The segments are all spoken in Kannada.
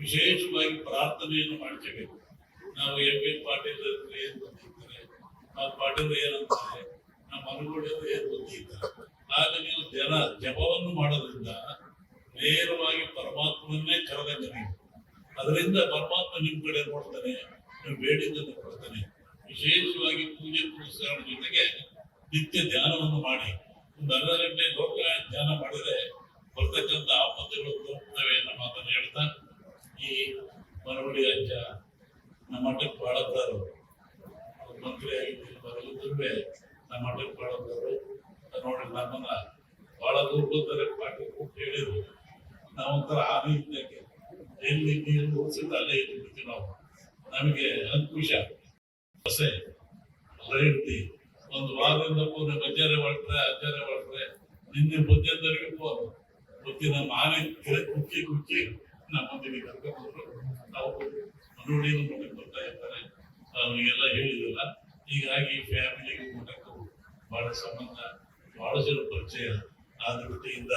ವಿಶೇಷವಾಗಿ ಪ್ರಾರ್ಥನೆಯನ್ನು ಮಾಡ್ಕೋಬೇಕು. ನಾವು ಎಂ ಪಾಟೀಲ್ ಏನ್ ಬಂದಿರ್ತಾರೆ, ಆ ಪಾಟೀಲ್ ಏನಂತಾರೆ, ನಮ್ಮ ಮನುಗಳು ಏನ್ ಬಂದಿರ್ತಾರೆ. ಆಗ ನೀವು ಜಪವನ್ನು ಮಾಡೋದ್ರಿಂದ ನೇರವಾಗಿ ಪರಮಾತ್ಮನ್ನೇ ಕರೆದಂಗ ನೀವು, ಅದರಿಂದ ಪರಮಾತ್ಮ ನಿಮ್ ಕಡೆ ನೋಡ್ತಾನೆ, ನೀವು ಬೇಡಿದ್ದನ್ನು ಕೊಡ್ತಾನೆ. ವಿಶೇಷವಾಗಿ ಪೂಜೆ ಪುರಸ್ಕಾರ ಜೊತೆಗೆ ನಿತ್ಯ ಧ್ಯಾನವನ್ನು ಮಾಡಿ ಒಂದು ಅರ್ಧ ಗಂಟೆ ಲೋಕ ಧ್ಯಾನ ಮಾಡಿದ್ರೆ ಬರ್ತಕ್ಕಂಥ ಆಪತ್ತುಗಳು ಹೋಗ್ತವೆ ಅನ್ನೋ ಮಾತನ್ನು ಹೇಳ್ತಾ, ಈ ಮರವಳ್ಳಿ ಅಜ್ಜ ನಮ್ಮ ಮಠಕ್ಕೆ ಬಾಳದ್ದಾರು ಮಂತ್ರಿ ಆಗಿದ್ದು ಬರಲಿದ್ರೂ ನಮ್ಮ ಮಠಕ್ಕೆ ಬಾಳದ್ದಾರು ನೋಡಿ ನಮ್ಮನ್ನ ಬಹಳ ದೂರ ಬರ್ತಾರೆ. ಪಾಟಿ ಕೂತು ಹೇಳಿದ್ರು, ನಾವೊಂಥರ ಆನೆ ಇದ್ದಕ್ಕೆ ಎಲ್ಲಿ ನೀರು ಹೋಗ್ಸಿದ್ದು ಅಲ್ಲೇ ಇಟ್ಬಿಡ್ತೀವಿ ನಾವು. ನಮಗೆ ಅಂಕುಶ ಹೊಸೆ ಹೇಳ್ತಿ ಒಂದು ವಾರದಿಂದ ಪೂರ್ಣ ಬಜ್ಜಾರೆ ಹೊರಟ್ರೆ ಅಜ್ಜಾರೆ ಹೊರಟ್ರೆ ನಿನ್ನೆ ಬುದ್ಧರಿಗೆ ಫೋನ್ ಗೊತ್ತಿ ನಮ್ಮ ಆನೆ ಕುಕ್ಕಿ ಕುಕ್ಕಿ ನಮ್ಮೊಂದಿಗೆ ಕರ್ಕೊಂಡ್ಬಂದ್ರು. ನಾವು ಮನುಳಿಗೂ ಮಠಕ್ಕೆ ಬರ್ತಾ ಇರ್ತಾರೆ, ಅವರಿಗೆಲ್ಲ ಹೇಳಿದಿಲ್ಲ. ಹೀಗಾಗಿ ಫ್ಯಾಮಿಲಿಗೂ ಮಠಕ್ಕೂ ಬಹಳ ಸಂಬಂಧ, ಬಹಳ ಜನ ಪರಿಚಯ ಆ ದೃಷ್ಟಿಯಿಂದ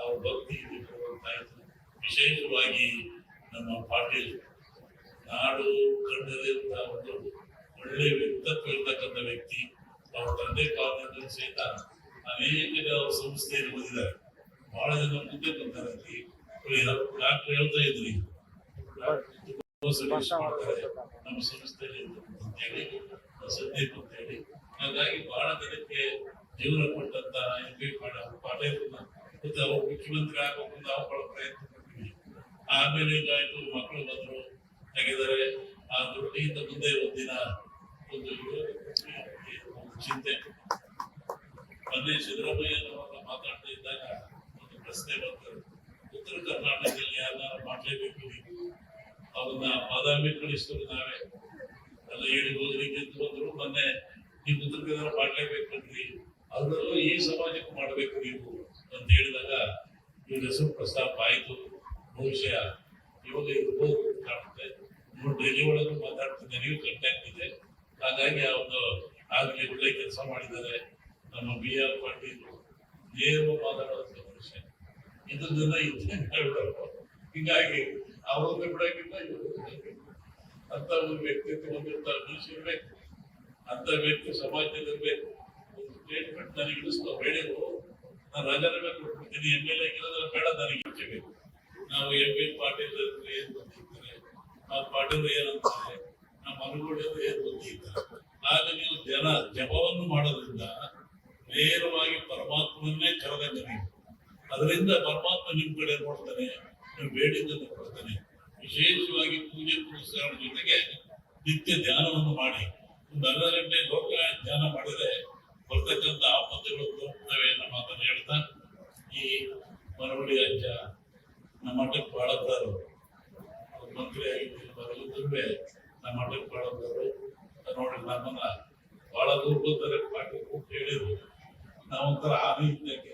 ಅವ್ರ ಭಕ್ತಿ ಬರ್ತಾ ಇತ್ತು. ವಿಶೇಷವಾಗಿ ನಮ್ಮ ಪಾಟೀಲ್ ನಾಡು ಕಂಡದಂತ ಒಂದು ಒಳ್ಳೆ ವ್ಯಕ್ತಿತ್ವ ಇರ್ತಕ್ಕಂಥ ವ್ಯಕ್ತಿ. ಅವ್ರ ತಂದೆ ಕಾಲದಿಂದ ಸಹಿತ ಅನೇಕ ಅವ್ರ ಸಂಸ್ಥೆಯಲ್ಲಿ ಬಂದಿದ್ದಾರೆ. ಬಹಳ ಜನ ಮುಂದೆ ಬಂದಾರೆ. ಡಾಕ್ಟರ್ ಹೇಳ್ತಾ ಇದ್ರಿ ನಮ್ಮ ಸಂಸ್ಥೆಯಲ್ಲಿ ಅಂತೇಳಿ ಸಂದೀಪ್ ಅಂತ ಹೇಳಿ. ಹಾಗಾಗಿ ಬಹಳ ಜನಕ್ಕೆ ಜೀವನ ಕೊಟ್ಟಂತ ಪಾಟೀಲ್ನ ಮತ್ತೆ ಅವ್ರು ಮುಖ್ಯಮಂತ್ರಿ ಆಗಬೇಕು ನಾವು ಬಹಳ ಪ್ರಯತ್ನ ಪಡ್ತೀವಿ. ಆಮೇಲೆ ಈಗಾಯ್ತು, ಮಕ್ಕಳು ಬಂದ್ರು ಹಾಗಿದ್ದಾರೆ. ಆ ದುಡ್ಡಿಯಿಂದ ಮುಂದೆ ಒಂದಿನ ಒಂದು ಚಿಂತೆ ಮೊನ್ನೆ ಸಿದ್ದರಾಮಯ್ಯನವರ ಮಾತಾಡ್ತಾ ಇದ್ದಾಗ ಒಂದು ಪ್ರಶ್ನೆ ಬರ್ತದೆ, ಉತ್ತರ ಕರ್ನಾಟಕದಲ್ಲಿ ಯಾರು ಮಾಡ್ಲೇಬೇಕು, ನೀವು ಅವ್ರನ್ನ ಬಾದಾಮಿ ಕಳಿಸ್ತಾರೆ, ನಾವೇ ಎಲ್ಲ ಹೇಳಿ ಹೋದ್ರಿಗೆ ಅಂತ ಬಂದ್ರು. ಮೊನ್ನೆ ನೀವು ಉತ್ತರ ಕನ್ನಡ ಮಾಡ್ಲೇಬೇಕಲ್ರಿ, ಅದರಲ್ಲೂ ಈ ಸಮಾಜಕ್ಕೆ ಮಾಡ್ಬೇಕು ನೀವು ಅಂತ ಹೇಳಿದಾಗ ಇವ್ರ ಹೆಸರು ಪ್ರಸ್ತಾಪ ಆಯ್ತು. ಬಹುಶಃ ಇವಾಗ ಇರ್ಬೋದು ಕಾಣುತ್ತೆ. ನೀವು ಡೆಲ್ಲಿ ಒಳಗೂ ಮಾತಾಡ್ತಿದ್ದೆ, ನೀವು ಕಾಂಟ್ಯಾಕ್ಟ್ ಇದೆ. ಹಾಗಾಗಿ ಅವನು ಆಗಲಿ ಒಳ್ಳೆ ಕೆಲಸ ಮಾಡಿದ್ದಾರೆ. ನಮ್ಮ BR ಪಾಟೀಲ್ ನೇರ ಮಾತಾಡೋದಂತ ಮನುಷ್ಯ, ಇದನ್ನ ಹೇಳ್ಬಿಡೋರು. ಹೀಗಾಗಿ ಅವರೊಂದು ಬಿಡೋಕ್ಕಿಂತ ಅಂತ ಒಂದು ವ್ಯಕ್ತಿತ್ವ ಹೊಂದಿರ್ತ ಮನುಷ್ಯ ಇರ್ಬೇಕು, ಅಂತ ವ್ಯಕ್ತಿ ಸಮಾಜದಲ್ಲಿ ಇರ್ಬೇಕು. ಒಂದು ಸ್ಟೇಟ್ಮೆಂಟ್ ನನಗೆ ಇಡಿಸ್ತಾ ಹೇಳಿದ್ರು, ನಾನು ರಾಜೀನಾಮೆ ಕೊಟ್ಬಿಡ್ತೀನಿ, MLA ಗೆಲ್ಲೋದ್ರ ಬೇಡ, ನನಗೆ ಇಚ್ಛೆಬೇಕು. ನಾವು ಎಂ ಪಾಟೀಲ್ ಏನ್ ಬಂದಿರ್ತಾರೆ, ಆ ಪಾಟೀಲ್ ಏನಂತಾರೆ, ನಮ್ಮ ಮನುಗಳು ಏನ್ ಬಂದಿರ್ತಾರೆ. ಆಗ ನೀವು ಜಪವನ್ನು ಮಾಡೋದ್ರಿಂದ ನೇರವಾಗಿ ಪರಮಾತ್ಮನ್ನೇ ಕರೆದಂಗ ನೀವು, ಅದರಿಂದ ಪರಮಾತ್ಮ ನಿಮ್ ಕಡೆ ನೋಡ್ತಾನೆ, ನೀವು ಬೇಡಿದ್ದನ್ನು ಕೊಡ್ತಾನೆ. ವಿಶೇಷವಾಗಿ ಪೂಜೆ ಪುರಸ್ಕಾರ ಜೊತೆಗೆ ನಿತ್ಯ ಧ್ಯಾನವನ್ನು ಮಾಡಿ ಒಂದು ಅರ್ಧ ಗಂಟೆ ಲೋಕ ಧ್ಯಾನ ಮಾಡಿದ್ರೆ ಬರ್ತಕ್ಕಂಥ ಆಪತ್ತುಗಳು ಹೋಗ್ತವೆ ಅನ್ನೋ ಮಾತನ್ನು ಹೇಳ್ತಾ, ಈ ಮರವಳ್ಳಿ ಅಜ್ಜ ನಮ್ಮ ಮಠಕ್ಕೆ ಬಾಳದ್ದಾರು ಮಂತ್ರಿ ಆಗಿದ್ದು ಬರಲಿದ್ರೂ ನಮ್ಮ ಮಠಕ್ಕೆ ಬಾಳದ್ದಾರು ನೋಡಿ ನಮ್ಮನ್ನ ಬಹಳ ದೂರ ಬರ್ತಾರೆ. ಪಾಟಿ ಕೂತು ಹೇಳಿದ್ರು, ನಾವೊಂಥರ ಆನೆ ಇದ್ದಕ್ಕೆ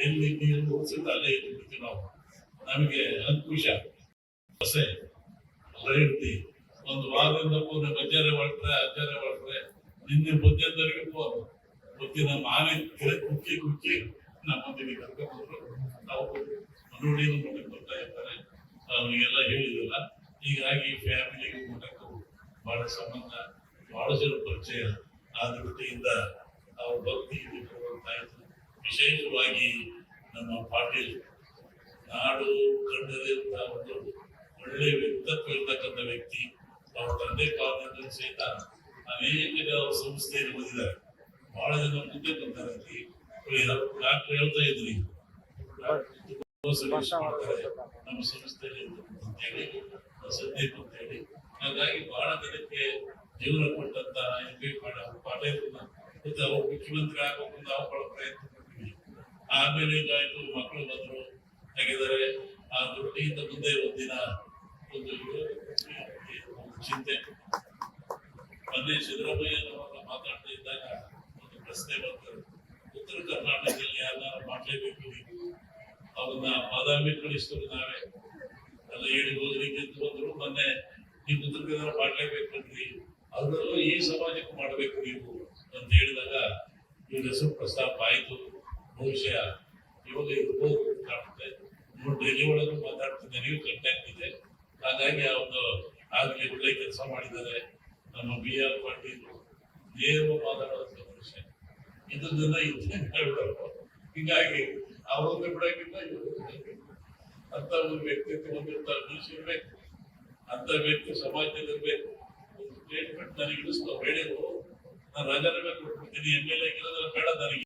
ಎಲ್ಲಿ ನೀರು ಹೋಗ್ಸಿದ್ದು ಅಲ್ಲೇ ಇಟ್ಬಿಡ್ತೀವಿ ನಾವು. ನಮಗೆ ಅಂಕುಶ ಹೊಸೆ ಹೇಳ್ತಿ ಒಂದು ವಾರದಿಂದ ಪೂರ್ಣ ಬಜ್ಜಾರೆ ಹೊರಟ್ರೆ ಅಜ್ಜಾರೆ ಹೊರಟ್ರೆ ನಿನ್ನೆ ಬುದ್ಧರಿಗೆ ಫೋನ್ ಗೊತ್ತಿ ನಮ್ಮ ಆನೆ ಕುಕ್ಕಿ ಕುಕ್ಕಿ ನಮ್ಮೊಂದಿಗೆ ಕರ್ಕೊಂಡ್ಬಂದ್ರು. ನಾವು ಮನುಳಿಗೂ ಮಠಕ್ಕೆ ಬರ್ತಾ ಇರ್ತಾರೆ, ಅವರಿಗೆಲ್ಲ ಹೇಳಿದಿಲ್ಲ. ಹೀಗಾಗಿ ಫ್ಯಾಮಿಲಿಗೂ ಮಠಕ್ಕೂ ಬಹಳ ಸಂಬಂಧ, ಬಹಳ ಜನ ಪರಿಚಯ ಆ ದೃಷ್ಟಿಯಿಂದ ಅವ್ರ ಭಕ್ತಿ ಬರ್ತಾ ಇತ್ತು. ವಿಶೇಷವಾಗಿ ನಮ್ಮ ಪಾಟೀಲ್ ನಾಡು ಕಂಡದಂತ ಒಂದು ಒಳ್ಳೆ ವ್ಯಕ್ತಿತ್ವ ಇರ್ತಕ್ಕಂಥ ವ್ಯಕ್ತಿ. ಅವ್ರ ತಂದೆ ಕಾಲದಿಂದ ಸಹಿತ ಅನೇಕ ಅವ್ರ ಸಂಸ್ಥೆಯಲ್ಲಿ ಬಂದಿದ್ದಾರೆ. ಬಹಳ ಜನ ಮುಂದೆ ಬಂದಾರೆ. ಡಾಕ್ಟರ್ ಹೇಳ್ತಾ ಇದ್ರಿ ನಮ್ಮ ಸಂಸ್ಥೆಯಲ್ಲಿ ಅಂತೇಳಿ ಸಂದೀಪ್ ಅಂತ ಹೇಳಿ. ಹಾಗಾಗಿ ಬಹಳ ಜನಕ್ಕೆ ಜೀವನ ಕೊಟ್ಟಂತ ಪಾಟೀಲ್ನ ಮತ್ತೆ ಅವ್ರು ಮುಖ್ಯಮಂತ್ರಿ ಆಗಬೇಕು ನಾವು ಬಹಳ ಪ್ರಯತ್ನ ಪಡ್ತೀವಿ. ಆಮೇಲೆ ಈಗಾಯ್ತು, ಮಕ್ಕಳು ಬಂದ್ರು ಹಾಗಿದ್ದಾರೆ. ಆ ದುಡ್ಡಿಯಿಂದ ಮುಂದೆ ಒಂದಿನ ಒಂದು ಚಿಂತೆ ಮೊನ್ನೆ ಸಿದ್ದರಾಮಯ್ಯನವರ ಮಾತಾಡ್ತಾ ಇದ್ದಾಗ ಒಂದು ಪ್ರಶ್ನೆ ಬರ್ತದೆ, ಉತ್ತರ ಕರ್ನಾಟಕದಲ್ಲಿ ಯಾರು ಮಾಡ್ಲೇಬೇಕು, ನೀವು ಅವ್ರನ್ನ ಬಾದಾಮಿ ಕಳಿಸ್ತಾರೆ, ನಾವೇ ಎಲ್ಲ ಹೇಳಿ ಹೋದ್ರಿಗೆ ಅಂತ ಬಂದ್ರು. ಮೊನ್ನೆ ನೀವು ಉತ್ತರ ಕನ್ನಡ ಮಾಡ್ಲೇಬೇಕಲ್ರಿ, ಅದರಲ್ಲೂ ಈ ಸಮಾಜಕ್ಕೆ ಮಾಡ್ಬೇಕು ನೀವು ಅಂತ ಹೇಳಿದಾಗ ಇವ್ರ ಹೆಸರು ಪ್ರಸ್ತಾಪ ಆಯ್ತು. ಬಹುಶಃ ಇವಾಗ ಇರ್ಬೋದು ಕಾಣುತ್ತೆ. ನೀವು ಡೆಲ್ಲಿ ಒಳಗೂ ಮಾತಾಡ್ತಿದ್ದೆ, ನೀವು ಕಾಂಟ್ಯಾಕ್ಟ್ ಇದೆ. ಹಾಗಾಗಿ ಅವರು ಆಗ್ಲಿ ಒಳ್ಳೆ ಕೆಲಸ ಮಾಡಿದ್ದಾರೆ. ನಮ್ಮ BR ಪಾಟೀಲ್ ನೇರವಾಗಿ ಮಾತಾಡೋದಂತ ಮನುಷ್ಯ, ಇದನ್ನ ಹೇಳ್ಬಿಡೋರು. ಹೀಗಾಗಿ ಅವರೊಂದು ಬಿಡೋಕ್ಕಿಂತ ಅಂತ ಒಂದು ವ್ಯಕ್ತಿತ್ವ ಹೊಂದಿರ್ತ ಮನುಷ್ಯ ಇರ್ಬೇಕು, ಅಂತ ವ್ಯಕ್ತಿ ಸಮಾಜದಲ್ಲಿ ಇರ್ಬೇಕು. ಸ್ಟೇಟ್ಮೆಂಟ್ ನನಗೆ ಇಳಿಸ್ತಾವ ಹೇಳಿದ್ರು, ನಾನು ರಾಜೀನಾಮೆ ಕೊಟ್ಬಿಡ್ತೀನಿ, MLA ಬೇಡ ನನಗೆ.